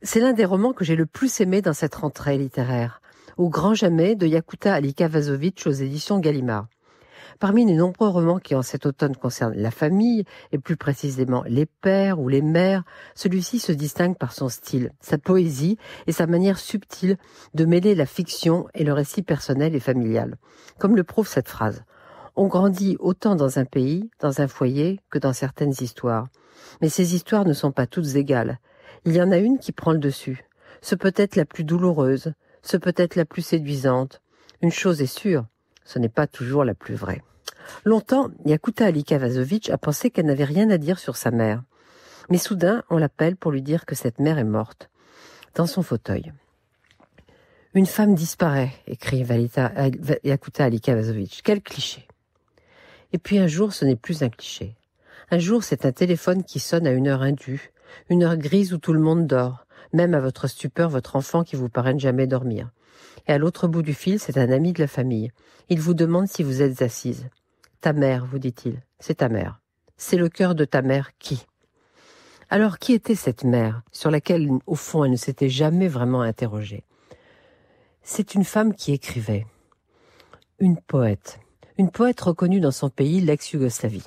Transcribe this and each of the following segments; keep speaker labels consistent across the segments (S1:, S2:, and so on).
S1: C'est l'un des romans que j'ai le plus aimé dans cette rentrée littéraire, Au grand jamais de Yakuta Alika-Vazovitch aux éditions Gallimard. Parmi les nombreux romans qui en cet automne concernent la famille, et plus précisément les pères ou les mères, celui-ci se distingue par son style, sa poésie et sa manière subtile de mêler la fiction et le récit personnel et familial. Comme le prouve cette phrase. On grandit autant dans un pays, dans un foyer, que dans certaines histoires. Mais ces histoires ne sont pas toutes égales. Il y en a une qui prend le dessus. Ce peut être la plus douloureuse, ce peut être la plus séduisante. Une chose est sûre, ce n'est pas toujours la plus vraie. Longtemps, Yakuta Alika-Vazovitch a pensé qu'elle n'avait rien à dire sur sa mère. Mais soudain, on l'appelle pour lui dire que cette mère est morte, dans son fauteuil. Une femme disparaît, écrit Yakuta Alika-Vazovitch. Quel cliché. Et puis un jour, ce n'est plus un cliché. Un jour, c'est un téléphone qui sonne à une heure indue, une heure grise où tout le monde dort, même à votre stupeur, votre enfant qui vous paraît ne jamais dormir. Et à l'autre bout du fil, c'est un ami de la famille. Il vous demande si vous êtes assise. Ta mère, vous dit-il, c'est ta mère. C'est le cœur de ta mère qui ? Alors, qui était cette mère, sur laquelle, au fond, elle ne s'était jamais vraiment interrogée ? C'est une femme qui écrivait. Une poète reconnue dans son pays, l'ex-Yougoslavie.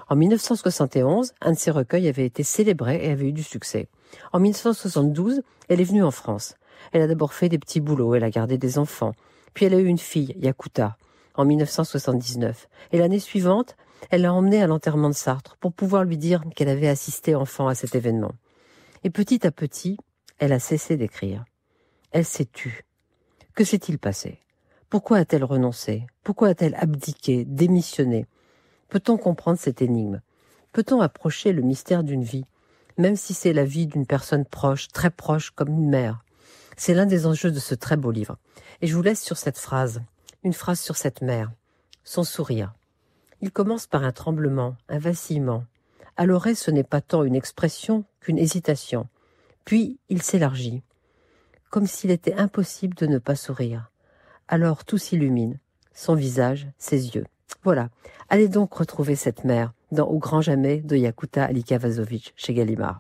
S1: En 1971, un de ses recueils avait été célébré et avait eu du succès. En 1972, elle est venue en France. Elle a d'abord fait des petits boulots, elle a gardé des enfants. Puis elle a eu une fille, Yakuta, en 1979. Et l'année suivante, elle l'a emmenée à l'enterrement de Sartre pour pouvoir lui dire qu'elle avait assisté enfant à cet événement. Et petit à petit, elle a cessé d'écrire. Elle s'est tue. Que s'est-il passé ? Pourquoi a-t-elle renoncé ? Pourquoi a-t-elle abdiqué, démissionné ? Peut-on comprendre cette énigme ? Peut-on approcher le mystère d'une vie, même si c'est la vie d'une personne proche, très proche, comme une mère ? C'est l'un des enjeux de ce très beau livre. Et je vous laisse sur cette phrase, une phrase sur cette mère, son sourire. Il commence par un tremblement, un vacillement. À l'oreille, ce n'est pas tant une expression qu'une hésitation. Puis, il s'élargit, comme s'il était impossible de ne pas sourire. Alors, tout s'illumine, son visage, ses yeux. Voilà, allez donc retrouver cette mère dans Au grand jamais de Yakuta Alika-Vazovitch chez Gallimard.